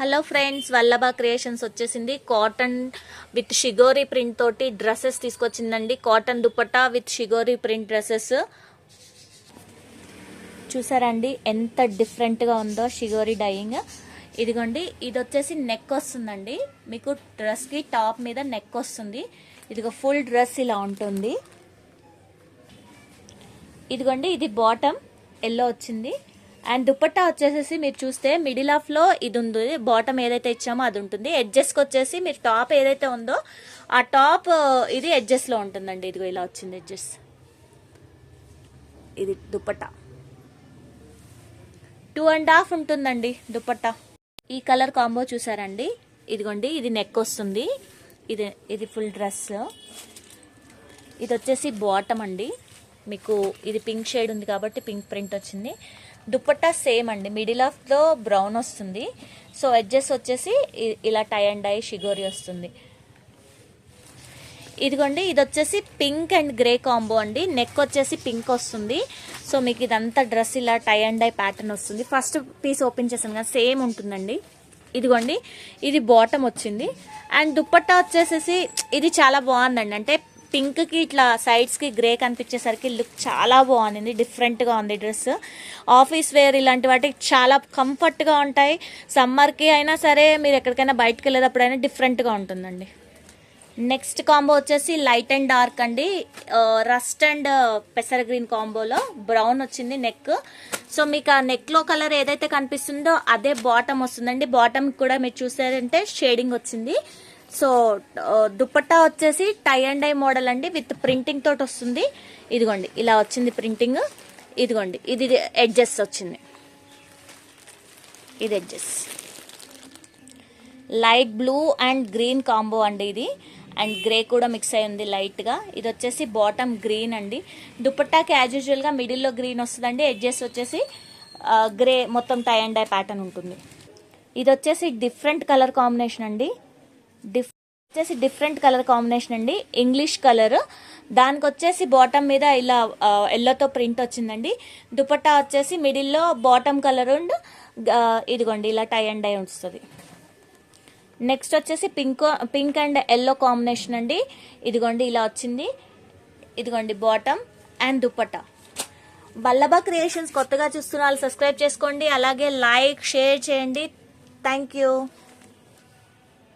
Hello friends, Vallabha creations వచ్చేసింది. Cotton with shibori print తోటి dresses తీసుకొచ్చిందండి. Cotton dupatta with shibori print dresses చూసారండి ఎంత డిఫరెంట్గా ఉందో షిగోరి డైయింగ్. ఇదిగోండి, ఇది వచ్చేసి నెక్ వస్తుందండి. మీకు డ్రెస్కి టాప్ మీద నెక్ వస్తుంది. ఇదిగో ఫుల్ డ్రెస్ ఇలా ఉంటుంది. ఇదిగోండి, ఇది బాటమ్ ఎల్లో వచ్చింది. అండ్ దుపట్టా వచ్చేసేసి మీరు చూస్తే మిడిల్ ఆఫ్ లో ఇది ఉంది, బాటమ్ ఏదైతే ఇచ్చామో అది ఉంటుంది. ఎడ్జెస్కి వచ్చేసి మీరు టాప్ ఏదైతే ఉందో ఆ టాప్ ఇది ఎడ్జెస్ లో ఉంటుందండి. ఇదిగో ఇలా వచ్చింది ఎడ్జెస్. ఇది దుపట్టా 2.5 ఉంటుందండి దుపట్టా. ఈ కలర్ కాంబో చూసారండి. ఇదిగోండి, ఇది నెక్ వస్తుంది. ఇది ఫుల్ డ్రెస్. ఇది వచ్చేసి బాటమ్ అండి. మీకు ఇది పింక్ షేడ్ ఉంది కాబట్టి పింక్ ప్రింట్ వచ్చింది. దుపట్టా సేమ్ అండి, మిడిల్ ఆఫ్ లో బ్రౌన్ వస్తుంది. సో ఎడ్జెస్ వచ్చేసి ఇలా టై అండ్ డై షిగోరి వస్తుంది. ఇదిగోండి, ఇది వచ్చేసి పింక్ అండ్ గ్రే కాంబో అండి. నెక్ వచ్చేసి పింక్ వస్తుంది. సో మీకు ఇదంతా డ్రెస్ ఇలా టై అండ్ డై ప్యాటర్న్ వస్తుంది. ఫస్ట్ పీస్ ఓపెన్ చేసాను కదా, సేమ్ ఉంటుందండి. ఇదిగోండి, ఇది బాటమ్ వచ్చింది. అండ్ దుపట్టా వచ్చేసేసి ఇది చాలా బాగుందండి. అంటే పింక్ కి ఇట్లా సైడ్స్ కి గ్రే కనిపించేసరికి లుక్ చాలా బాగుంది. డిఫరెంట్ గా ఉంది డ్రెస్. ఆఫీస్ వేర్ ఇలాంటి వాటికి చాలా కంఫర్ట్ గా ఉంటాయి. సమ్మర్ కి అయినా సరే, మీరు ఎక్కడికైనా బయటకు వెళ్ళేటప్పుడైనా డిఫరెంట్ గా ఉంటుందండి. నెక్స్ట్ కాంబో వచ్చేసి లైట్ అండ్ డార్క్ అండి. రస్ట్ అండ్ పెసర గ్రీన్ కాంబోలో బ్రౌన్ వచ్చింది నెక్. సో మీకు ఆ నెక్ లో కలర్ ఏదైతే కనిపిస్తుందో అదే బాటమ్ వస్తుందండి. బాటమ్ కూడా మీరు చూసారంటే షేడింగ్ వచ్చింది. సో దుపట్టా వచ్చేసి టై అండ్ డై మోడల్ అండి, విత్ ప్రింటింగ్ తోటి వస్తుంది. ఇదిగోండి, ఇలా వచ్చింది ప్రింటింగ్. ఇదిగోండి, ఇది ఎడ్జెస్ వచ్చింది. ఇది edges light blue and green combo అండి ఇది. అండ్ గ్రే కూడా మిక్స్ అయి ఉంది లైట్ గా. ఇది వచ్చేసి బాటమ్ గ్రీన్ అండి. దుపట్టాకి యాజ్ యూజువల్ గా మిడిల్ లో గ్రీన్ వస్తుందండి. ఎడ్జెస్ వచ్చేసి గ్రే, మొత్తం టై అండ్ డై ప్యాటర్న్ ఉంటుంది. ఇది వచ్చేసి డిఫరెంట్ కలర్ కాంబినేషన్ అండి. డిఫరెంట్ కలర్ కాంబినేషన్ అండి, ఇంగ్లీష్ కలర్. దానికి వచ్చేసి బాటమ్ మీద ఇలా ఎల్లోతో ప్రింట్ వచ్చిందండి. దుపట్టా వచ్చేసి మిడిల్లో బాటమ్ కలర్ అండ్ ఇదిగోండి ఇలా టై అండ్ డై వస్తుంది. నెక్స్ట్ వచ్చేసి పింక్ అండ్ ఎల్లో కాంబినేషన్ అండి. ఇదిగోండి ఇలా వచ్చింది. ఇదిగోండి bottom and dupatta. Vallabha creations కొత్తగా చూస్తున్న వాళ్ళు సబ్స్క్రైబ్ చేసుకోండి. అలాగే లైక్, షేర్ చేయండి. Thank you.